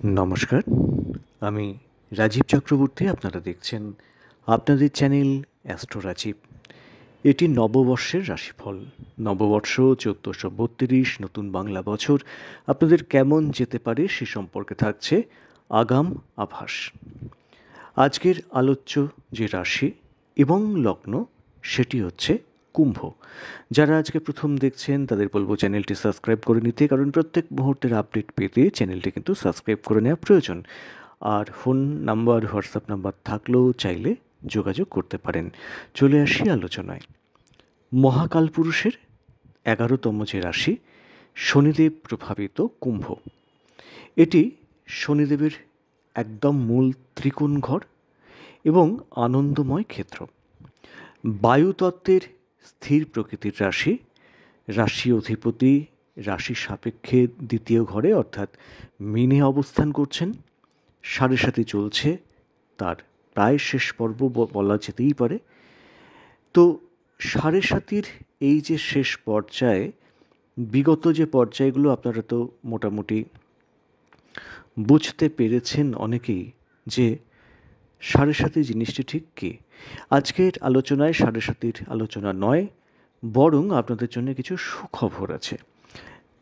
নমস্কার, আমি রাজীব চক্রবর্তী। আপনারা দেখছেন আপনাদের চ্যানেল অ্যাস্ট্রো রাজীব। এটি নববর্ষের রাশিফল। নববর্ষ ১৪৩২ নতুন বাংলা বছর আপনাদের কেমন যেতে পারে সে সম্পর্কে থাকছে আগাম আভাস। আজকের আলোচ্য যে রাশি এবং লগ্ন সেটি হচ্ছে কুম্ভ। যারা আজকে প্রথম দেখছেন তাদের বলবো চ্যানেলটি সাবস্ক্রাইব করে নিতে, কারণ প্রত্যেক মুহূর্তের আপডেট পেতে চ্যানেলটি কিন্তু সাবস্ক্রাইব করে নেওয়া প্রয়োজন। আর ফোন নাম্বার, হোয়াটসঅ্যাপ নাম্বার থাকলেও চাইলে যোগাযোগ করতে পারেন। চলে আসি আলোচনায়। মহাকালপুরুষের ১১তম যে রাশি, শনিদেব প্রভাবিত কুম্ভ। এটি শনিদেবের একদম মূল ত্রিকোণ ঘর এবং আনন্দময় ক্ষেত্র। বায়ুতত্ত্বের স্থির প্রকৃতির রাশি। রাশি অধিপতি রাশি সাপেক্ষে দ্বিতীয় ঘরে অর্থাৎ মীনে অবস্থান করছেন। সাড়ে সাতি চলছে, তার প্রায় শেষ পর্ব বলা যেতেই পারে। তো সাড়ে সাতির এই যে শেষ পর্যায়ে, বিগত যে পর্যায়গুলো আপনারা তো মোটামুটি বুঝতে পেরেছেন অনেকেই যে সাড়ে সাতি জিনিসটি ঠিক কী। আজকের আলোচনায় সাড়ে সাতির আলোচনা নয়, বরং আপনাদের জন্য কিছু সুখবর আছে।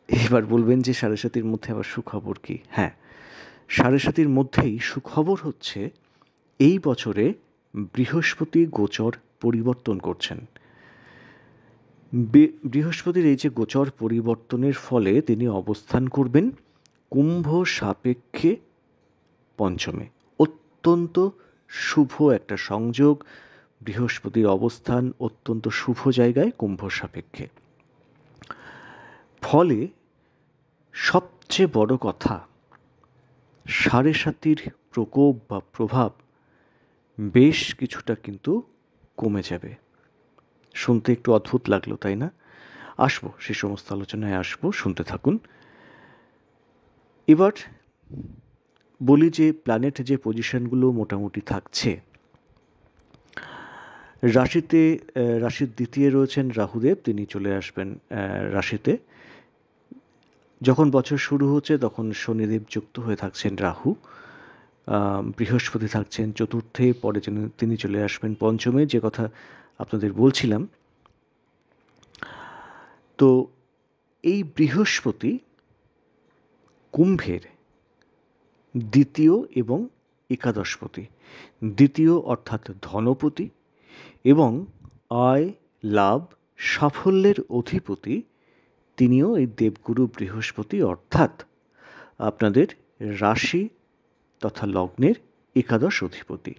এবার বলবেন যে সাড়ে সাতির মধ্যে আবার সুখবর কী? হ্যাঁ, সাড়ে সাতির মধ্যেই সুখবর হচ্ছে এই বছরে বৃহস্পতি গোচর পরিবর্তন করছেন। বৃহস্পতির এই যে গোচর পরিবর্তনের ফলে তিনি অবস্থান করবেন কুম্ভ সাপেক্ষে পঞ্চমে। অত্যন্ত শুভ একটা সংযোগ। বৃহস্পতির অবস্থান অত্যন্ত শুভ জায়গায় কুম্ভ সাপেক্ষে। ফলে সবচেয়ে বড় কথা, সাড়ে সাতির প্রকোপ বা প্রভাব বেশ কিছুটা কিন্তু কমে যাবে। শুনতে একটু অদ্ভুত লাগলো, তাই না? আসবো, সে সমস্ত আলোচনায় আসবো, শুনতে থাকুন। এবার বলি যে প্ল্যানেট যে পজিশনগুলো মোটামুটি থাকছে। রাশিতে রাশির দ্বিতীয় রয়েছেন রাহুদেব, তিনি চলে আসবেন রাশিতে। যখন বছর শুরু হচ্ছে তখন শনিদেব যুক্ত হয়ে থাকছেন রাহু। বৃহস্পতি থাকছেন চতুর্থে, পরে তিনি চলে আসবেন পঞ্চমে, যে কথা আপনাদের বলছিলাম। তো এই বৃহস্পতি কুম্ভের দ্বিতীয় এবং একাদশপতি। দ্বিতীয় অর্থাৎ ধনপতি এবং আয়, লাভ, সাফল্যের অধিপতি তিনিও এই দেবগুরু বৃহস্পতি, অর্থাৎ আপনাদের রাশি তথা লগ্নের একাদশ অধিপতি।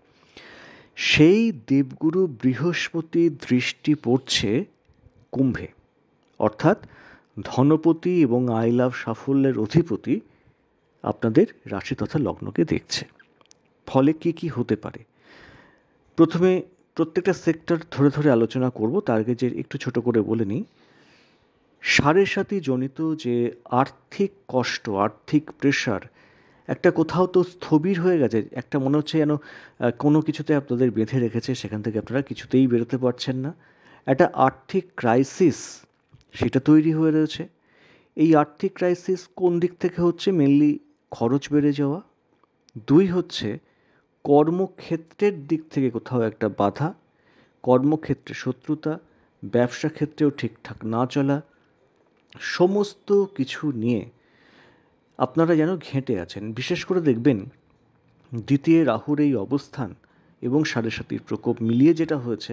সেই দেবগুরু বৃহস্পতি দৃষ্টি পড়ছে কুম্ভে, অর্থাৎ ধনপতি এবং আয়, লাভ, সাফল্যের অধিপতি আপনাদের রাশি তথা লগ্নকে দেখছে। ফলে কি কি হতে পারে, প্রথমে প্রত্যেকটা সেক্টর ধরে ধরে আলোচনা করব। তার আগে যে একটু ছোট করে বলে নিই, সাড়ে সাতি জনিত যে আর্থিক কষ্ট, আর্থিক প্রেশার, একটা কোথাও তো স্থবির হয়ে গেছে, একটা মনে হচ্ছে যেন কোনো কিছুতে আপনাদের বেঁধে রেখেছে, সেখান থেকে আপনারা কিছুতেই বেরোতে পারছেন না। একটা আর্থিক ক্রাইসিস সেটা তৈরি হয়ে রয়েছে। এই আর্থিক ক্রাইসিস কোন দিক থেকে হচ্ছে? মেনলি খরচ বেড়ে যাওয়া। দুই হচ্ছে কর্মক্ষেত্রের দিক থেকে কোথাও একটা বাধা, কর্মক্ষেত্রে শত্রুতা, ব্যবসা ক্ষেত্রেও ঠিকঠাক না চলা, সমস্ত কিছু নিয়ে আপনারা যেন ঘেঁটে আছেন। বিশেষ করে দেখবেন দ্বিতীয় রাহুর এই অবস্থান এবং সাড়ে সাতির প্রকোপ মিলিয়ে যেটা হয়েছে,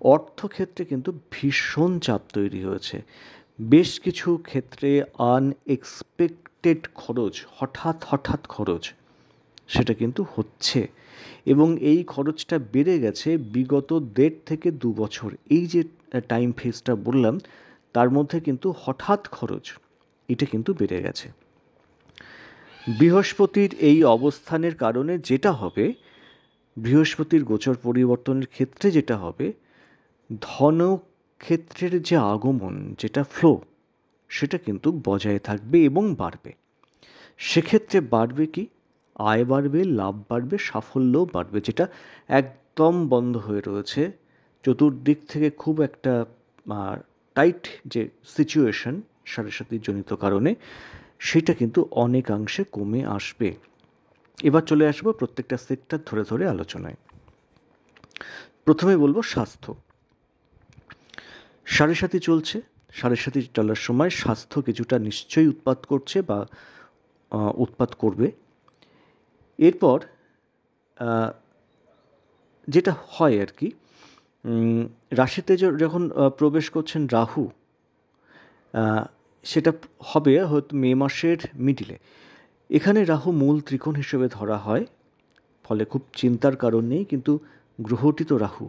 অর্থক্ষেত্রে কিন্তু ভীষণ চাপ তৈরি হয়েছে। বেশ কিছু ক্ষেত্রে আনএক্সপেক্টেড খরচ, হঠাৎ হঠাৎ খরচ, সেটা কিন্তু হচ্ছে এবং এই খরচটা বেড়ে গেছে বিগত ১.৫ থেকে ২ বছর। এই যে টাইম ফেজটা বললাম, তার মধ্যে কিন্তু হঠাৎ খরচ এটা কিন্তু বেড়ে গেছে। বৃহস্পতির এই অবস্থানের কারণে যেটা হবে, বৃহস্পতির গোচর পরিবর্তনের ক্ষেত্রে যেটা হবে, ধনক্ষেত্রের যে আগমন, যেটা ফ্লো, সেটা কিন্তু বজায় থাকবে এবং বাড়বে। সেক্ষেত্রে বাড়বে কি? আয় বাড়বে, লাভ বাড়বে, সাফল্যও বাড়বে, যেটা একদম বন্ধ হয়ে রয়েছে। চতুর্দিক থেকে খুব একটা টাইট যে সিচুয়েশন সাড়ে সাতির জনিত কারণে, সেটা কিন্তু অনেকাংশে কমে আসবে। এবার চলে আসবো প্রত্যেকটা সেক্টর ধরে ধরে আলোচনায়। প্রথমে বলবো স্বাস্থ্য। সাড়ে সাথী চলছে, সাড়ে সাথী চলার সময় স্বাস্থ্য কিছুটা নিশ্চয়ই উৎপাত করছে বা উৎপাত করবে। এরপর যেটা হয় আর কি, রাশিতে যখন প্রবেশ করছেন রাহু, সেটা হবে হয়তো মে মাসের মিডিলে। এখানে রাহু মূল ত্রিকোণ হিসেবে ধরা হয়, ফলে খুব চিন্তার কারণ নেই, কিন্তু গ্রহটি তো রাহু।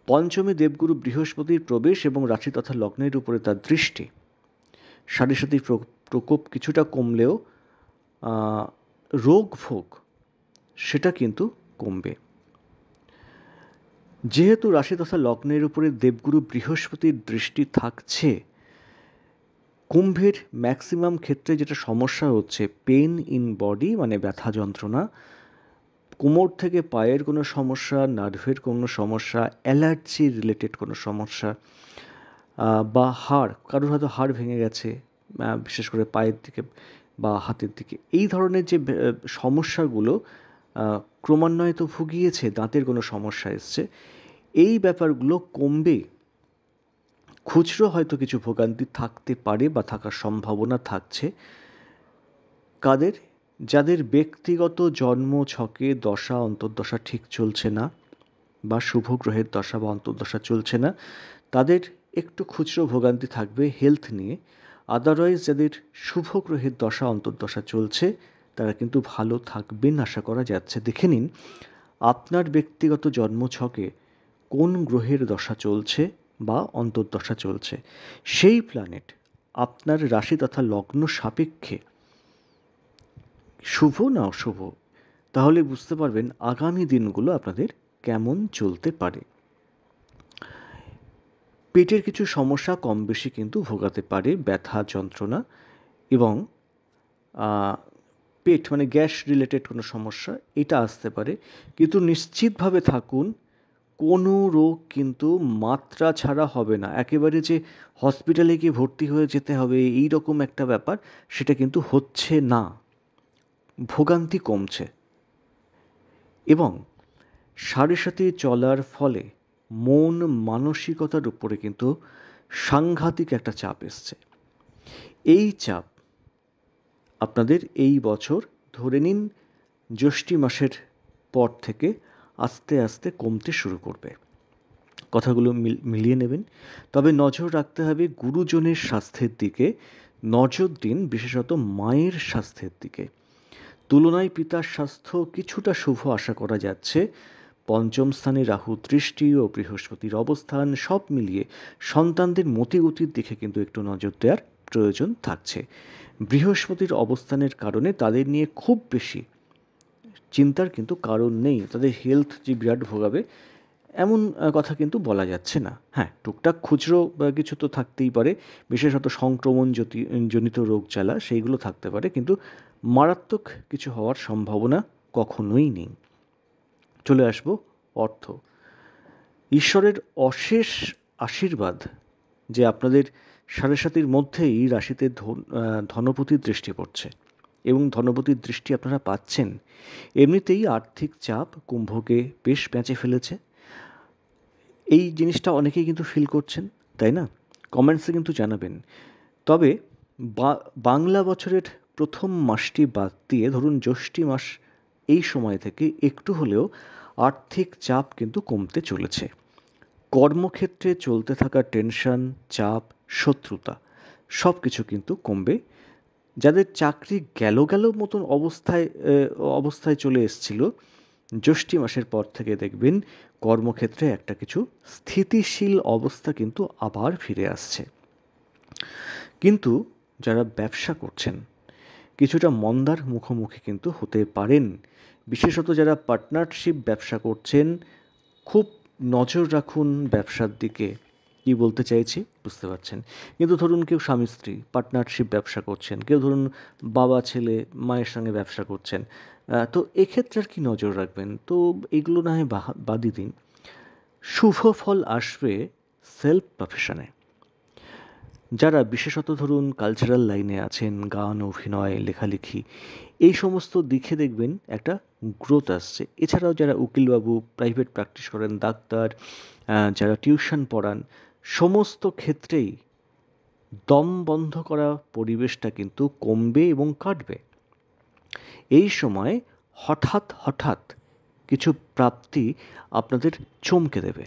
পঞ্চমে দেবগুরু বৃহস্পতির প্রবেশ এবং রাশি তথা লগ্নের উপরে তার দৃষ্টি, সাড়ে সাথী প্রকোপ কিছুটা কমলেও রোগ ভোগ সেটা কিন্তু কমবে। যেহেতু রাশি তথা লগ্নের উপরে দেবগুরু বৃহস্পতির দৃষ্টি থাকছে, কুম্ভের ম্যাক্সিমাম ক্ষেত্রে যেটা সমস্যা হচ্ছে পেন ইন বডি, মানে ব্যথা যন্ত্রণা, কোমর থেকে পায়ের কোনো সমস্যা, নার্ভের কোনো সমস্যা, অ্যালার্জি রিলেটেড কোনো সমস্যা, বা হাড়, কারোর হয়তো হাড় ভেঙে গেছে বিশেষ করে পায়ের দিকে বা হাতের দিকে, এই ধরনের যে সমস্যাগুলো ক্রমান্বয়ে তো ভুগিয়েছে, দাঁতের কোনো সমস্যা এসছে, এই ব্যাপারগুলো কমবে। খুচরো হয়তো কিছু ভোগান্তি থাকতে পারে বা থাকার সম্ভাবনা থাকছে। কাদের? যাদের ব্যক্তিগত জন্ম ছকে দশা অন্তর্দশা ঠিক চলছে না বা শুভ গ্রহের দশা বা অন্তর্দশা চলছে না, তাদের একটু খুচরো ভোগান্তি থাকবে হেলথ নিয়ে। আদারওয়াইজ যাদের শুভ গ্রহের দশা অন্তর্দশা চলছে তারা কিন্তু ভালো থাকবেন আশা করা যাচ্ছে। দেখে নিন আপনার ব্যক্তিগত জন্মছকে কোন গ্রহের দশা চলছে বা অন্তর্দশা চলছে, সেই প্ল্যানেট আপনার রাশি তথা লগ্ন সাপেক্ষে শুভ না অশুভ, তাহলে বুঝতে পারবেন আগামী দিনগুলো আপনাদের কেমন চলতে পারে। পেটের কিছু সমস্যা কম বেশি কিন্তু ভোগাতে পারে, ব্যথা যন্ত্রণা এবং পেট মানে গ্যাস রিলেটেড কোনো সমস্যা এটা আসতে পারে। কিন্তু নিশ্চিতভাবে থাকুন কোনো রোগ কিন্তু মাত্রা ছাড়া হবে না। একেবারে যে হসপিটালে গিয়ে ভর্তি হয়ে যেতে হবে এই রকম একটা ব্যাপার সেটা কিন্তু হচ্ছে না, ভোগান্তি কমছে। এবং সাড়ে সাথে চলার ফলে মন মানসিকতার উপরে কিন্তু সাংঘাতিক একটা চাপ এসছে। এই চাপ আপনাদের এই বছর ধরে নিন জ্যৈষ্ঠ মাসের পর থেকে আস্তে আস্তে কমতে শুরু করবে। কথাগুলো মিলিয়ে নেবেন। তবে নজর রাখতে হবে গুরুজনের স্বাস্থ্যের দিকে, নজর দিন বিশেষত মায়ের স্বাস্থ্যের দিকে। তুলনায় পিতার স্বাস্থ্য কিছুটা শুভ আশা করা যাচ্ছে। পঞ্চম স্থানে রাহু দৃষ্টি ও বৃহস্পতির অবস্থান সব মিলিয়ে সন্তানদের মতিগতির দিকে কিন্তু একটু নজর দেওয়ার প্রয়োজন থাকছে। বৃহস্পতির অবস্থানের কারণে তাদের নিয়ে খুব বেশি চিন্তার কিন্তু কারণ নেই। তাদের হেলথ যে বিরাট ভোগাবে এমন কথা কিন্তু বলা যাচ্ছে না। হ্যাঁ, টুকটাক খুচরো কিছু তো থাকতেই পারে, বিশেষত সংক্রমণ জনিত রোগ জ্বালা সেইগুলো থাকতে পারে, কিন্তু মারাত্মক কিছু হওয়ার সম্ভাবনা কখনোই নেই। চলে আসবো অর্থ। ঈশ্বরের অশেষ আশীর্বাদ যে আপনাদের সাড়ে সাতির মধ্যেই রাশিতে ধনপতির দৃষ্টি পড়ছে এবং ধনপতির দৃষ্টি আপনারা পাচ্ছেন। এমনিতেই আর্থিক চাপ কুম্ভকে বেশ পেঁচে ফেলেছে। এই জিনিসটা অনেকেই কিন্তু ফিল করছেন, তাই না? কমেন্টসে কিন্তু জানাবেন। তবে বাংলা বছরের প্রথম মাসটি বাদ দিয়ে ধরুন জ্যৈষ্ঠ মাস, এই সময় থেকে একটু হলেও আর্থিক চাপ কিন্তু কমতে চলেছে। কর্মক্ষেত্রে চলতে থাকা টেনশন, চাপ, শত্রুতা সব কিছু কিন্তু কমবে। যাদের চাকরি গেল মতন অবস্থায় চলে এসছিল, জ্যৈষ্ঠ মাসের পর থেকে দেখবেন কর্মক্ষেত্রে একটা কিছু স্থিতিশীল অবস্থা কিন্তু আবার ফিরে আসছে। কিন্তু যারা ব্যবসা করছেন কিছুটা মন্দার মুখোমুখি কিন্তু হতে পারেন। বিশেষত যারা পার্টনারশিপ ব্যবসা করছেন খুব নজর রাখুন ব্যবসার দিকে। কি বলতে চাইছি বুঝতে পারছেন। কিন্তু ধরুন কেউ স্বামী স্ত্রী পার্টনারশিপ ব্যবসা করছেন, কেউ ধরুন বাবা ছেলে মায়ের সঙ্গে ব্যবসা করছেন, তো এক্ষেত্রে আর কি নজর রাখবেন? তো এগুলো না হয় বাদই দিন। শুভ ফল আসবে সেলফ প্রফেশনে। যারা বিশেষত ধরুন কালচারাল লাইনে আছেন, গান, অভিনয়, লেখালেখি, এই সমস্ত দিকে দেখবেন একটা গ্রোথ আসছে। এছাড়াও যারা উকিলবাবু, প্রাইভেট প্র্যাকটিস করেন, ডাক্তার, যারা টিউশন পড়ান, সমস্ত ক্ষেত্রেই দম বন্ধ করা পরিবেশটা কিন্তু কমবে এবং কাটবে। এই সময় হঠাৎ হঠাৎ কিছু প্রাপ্তি আপনাদের চমকে দেবে।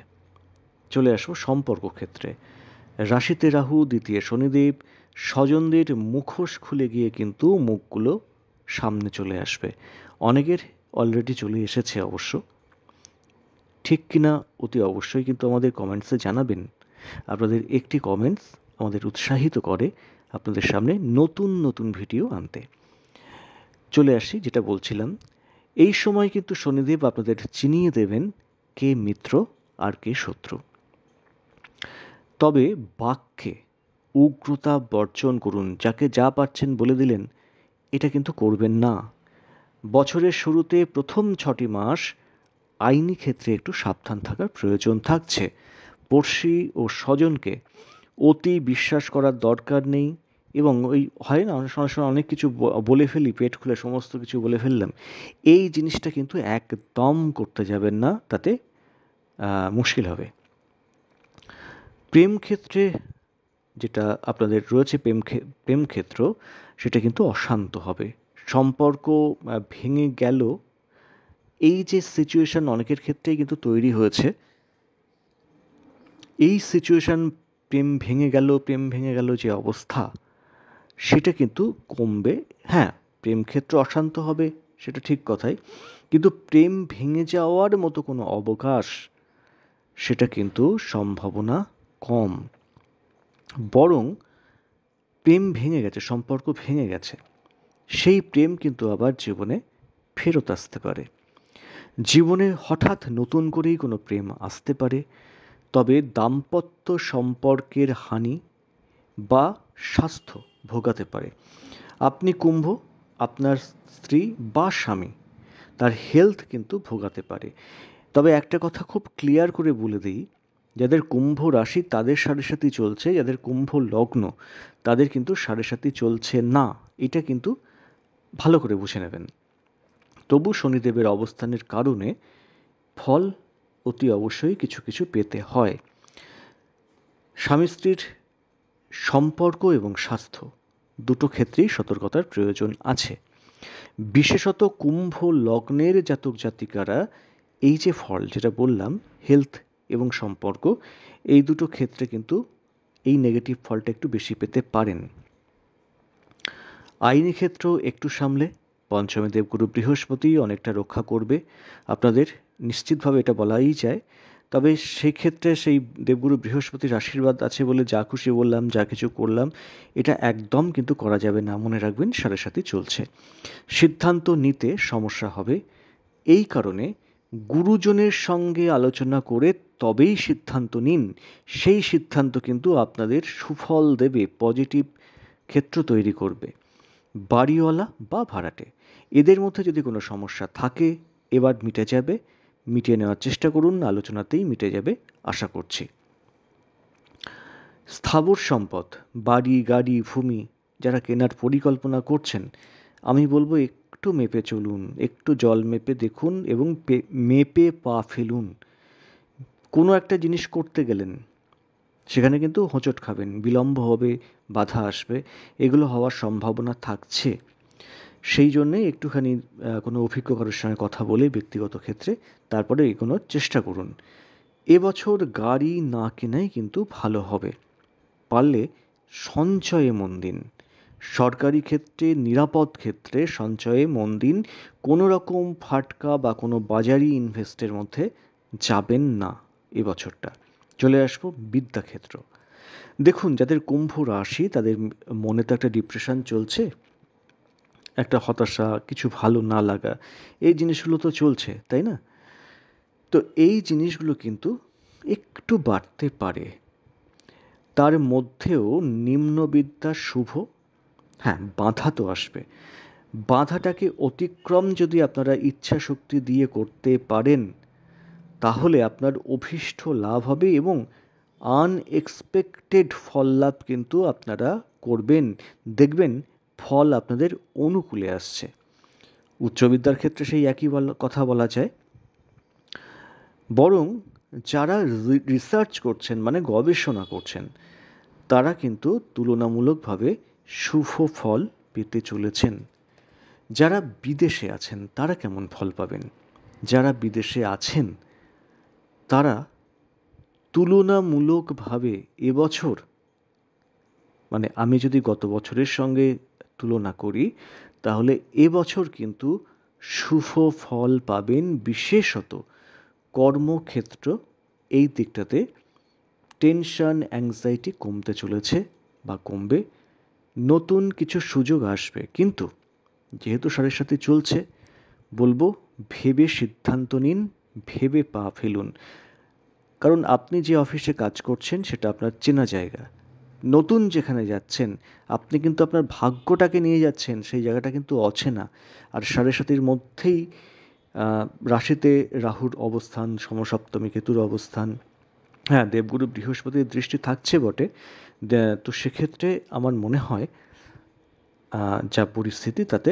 চলে আসবো সম্পর্ক ক্ষেত্রে। রাশিতে রাহু, দ্বিতীয় শনিদেব, স্বজনদের মুখোশ খুলে গিয়ে কিন্তু মুখগুলো সামনে চলে আসবে। অনেকের অলরেডি চলে এসেছে অবশ্য। ঠিক কিনা অতি অবশ্যই কিন্তু আমাদের কমেন্টসে জানাবেন। আপনাদের একটি কমেন্টস আমাদের উৎসাহিত করে আপনাদের সামনে নতুন নতুন ভিডিও আনতে। চলে আসি যেটা বলছিলাম, এই সময় কিন্তু শনিদেব আপনাদের চিনিয়ে দেবেন কে মিত্র আর কে শত্রু। তবে বাক্যে উগ্রতা বর্জন করুন। যাকে যা পারছেন বলে দিলেন, এটা কিন্তু করবেন না। বছরের শুরুতে প্রথম 6টি মাস আইনি ক্ষেত্রে একটু সাবধান থাকার প্রয়োজন থাকছে। পড়শি ও স্বজনকে অতি বিশ্বাস করার দরকার নেই। এবং ওই হয় না অনেক সময় অনেক কিছু বলে ফেলি, পেট খুলে সমস্ত কিছু বলে ফেললাম, এই জিনিসটা কিন্তু একদম করতে যাবেন না, তাতে মুশকিল হবে। প্রেম ক্ষেত্রে যেটা আপনাদের রয়েছে, প্রেম ক্ষেত্র, সেটা কিন্তু অশান্ত হবে। সম্পর্ক ভেঙে গেল, এই যে সিচুয়েশান অনেকের ক্ষেত্রেই কিন্তু তৈরি হয়েছে, এই সিচুয়েশান প্রেম ভেঙে গেল যে অবস্থা, সেটা কিন্তু কমবে। হ্যাঁ, প্রেম ক্ষেত্র অশান্ত হবে, সেটা ঠিক কথাই, কিন্তু প্রেম ভেঙে যাওয়ার মতো কোনো অবকাশ, সেটা কিন্তু সম্ভাবনা কম। বরং প্রেম ভেঙে গেছে, সম্পর্ক ভেঙে গেছে, সেই প্রেম কিন্তু আবার জীবনে ফেরত আসতে পারে। জীবনে হঠাৎ নতুন করেই কোনো প্রেম আসতে পারে। তবে দাম্পত্য সম্পর্কের হানি বা স্বাস্থ্য ভোগাতে পারে। আপনি কুম্ভ, আপনার স্ত্রী বা স্বামী, তার হেলথ কিন্তু ভোগাতে পারে। তবে একটা কথা খুব ক্লিয়ার করে বলে দিই, যাদের কুম্ভ রাশি তাদের সাড়ে সাথী চলছে, যাদের কুম্ভ লগ্ন তাদের কিন্তু সাড়ে সাথী চলছে না। এটা কিন্তু ভালো করে বুঝে নেবেন। তবু শনিদেবের অবস্থানের কারণে ফল অতি অবশ্যই কিছু কিছু পেতে হয়। স্বামী স্ত্রীর সম্পর্ক এবং স্বাস্থ্য দুটো ক্ষেত্রেই সতর্কতার প্রয়োজন আছে। বিশেষত কুম্ভ লগ্নের জাতক জাতিকারা এই যে ফল যেটা বললাম, হেলথ এবং সম্পর্ক, এই দুটো ক্ষেত্রে কিন্তু এই নেগেটিভ ফলটা একটু বেশি পেতে পারেন। আইনি ক্ষেত্র একটু সামলে পঞ্চমী দেবগুরু বৃহস্পতি অনেকটা রক্ষা করবে আপনাদের, নিশ্চিতভাবে এটা বলাই যায়। তবে সেই ক্ষেত্রে সেই দেবগুরু বৃহস্পতির আশীর্বাদ আছে বলে যা খুশি বললাম, যা কিছু করলাম, এটা একদম কিন্তু করা যাবে না। মনে রাখবেন সাড়ে সাথে চলছে, সিদ্ধান্ত নিতে সমস্যা হবে। এই কারণে গুরুজনের সঙ্গে আলোচনা করে তবেই সিদ্ধান্ত নিন। সেই সিদ্ধান্ত কিন্তু আপনাদের সুফল দেবে, পজিটিভ ক্ষেত্র তৈরি করবে। বাড়িওয়ালা বা ভাড়াটে, এদের মধ্যে যদি কোনো সমস্যা থাকে এবার মিটে যাবে, মিটিয়ে নেওয়ার চেষ্টা করুন, আলোচনাতেই মিটে যাবে আশা করছি। স্থাবর সম্পদ, বাড়ি, গাড়ি, ভূমি যারা কেনার পরিকল্পনা করছেন, আমি বলবো একটু মেপে চলুন, একটু জল মেপে দেখুন এবং মেপে পা ফেলুন। কোনো একটা জিনিস করতে গেলেন, সেখানে কিন্তু হোঁচট খাবেন, বিলম্ব হবে, বাধা আসবে, এগুলো হওয়ার সম্ভাবনা থাকছে। সেই জন্যে একটুখানি কোনো অভিজ্ঞ কারোর সঙ্গে কথা বলে ব্যক্তিগত ক্ষেত্রে তারপরে এগোনোর চেষ্টা করুন। এবছর গাড়ি না কেনাই কিন্তু ভালো হবে। পারলে সঞ্চয়ে মন দিন। সরকারি ক্ষেত্রে, নিরাপদ ক্ষেত্রে সঞ্চয়ে মন দিন। কোনো রকম ফাটকা বা কোনো বাজারি ইনভেস্টের মধ্যে যাবেন না এবছরটা। চলে আসবো বিদ্যাক্ষেত্র। দেখুন, যাদের কুম্ভ রাশি তাদের মনে তো একটা ডিপ্রেশন চলছে, একটা হতাশা, কিছু ভালো না লাগা, এই জিনিসগুলো তো চলছে, তাই না? তো এই জিনিসগুলো কিন্তু একটু বাড়তে পারে। তার মধ্যেও নিম্নবিদ্যা শুভ, হ্যাঁ, বাধা তো আসবে। বাধাটাকে অতিক্রম যদি আপনারা ইচ্ছা শক্তি দিয়ে করতে পারেন, তাহলে আপনার অভীষ্ট লাভ হবে এবং আনএক্সপেক্টেড ফল লাভ কিন্তু আপনারা করবেন, দেখবেন ফল আপনাদের অনুকূলে আসছে। উচ্চবিদ্যার ক্ষেত্রে সেই একই কথা বলা যায়। বরং যারা রিসার্চ করছেন মানে গবেষণা করছেন তারা কিন্তু তুলনামূলকভাবে শুভ ফল পেতে চলেছেন। যারা বিদেশে আছেন তারা কেমন ফল পাবেন? যারা বিদেশে আছেন তারা তুলনামূলকভাবে এবছর, মানে আমি যদি গত বছরের সঙ্গে তুলনা করি তাহলে এবছর কিন্তু শুভ ফল পাবেন, বিশেষত কর্মক্ষেত্র এই দিকটাতে টেনশন অ্যাংজাইটি কমতে চলেছে বা কমবে। নতুন কিছু সুযোগ আসবে, কিন্তু যেহেতু সাড়ে সাথে চলছে বলবো ভেবে সিদ্ধান্ত নিন, ভেবে পা ফেলুন। কারণ আপনি যে অফিসে কাজ করছেন সেটা আপনার চেনা জায়গা। নতুন যেখানে যাচ্ছেন আপনি কিন্তু আপনার ভাগ্যটাকে নিয়ে যাচ্ছেন, সেই জায়গাটা কিন্তু অচেনা। আর সাড়ে সাতির মধ্যেই রাশিতে রাহুর অবস্থান, সমসপ্তমী কেতুর অবস্থান, হ্যাঁ দেবগুরু বৃহস্পতির দৃষ্টি থাকছে বটে। তো সেক্ষেত্রে আমার মনে হয় যা পরিস্থিতি তাতে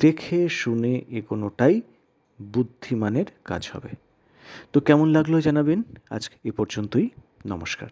দেখে শুনে এগোনোটাই বুদ্ধিমানের কাজ হবে। তো কেমন লাগলো জানাবেন। আজকে এ পর্যন্তই। নমস্কার।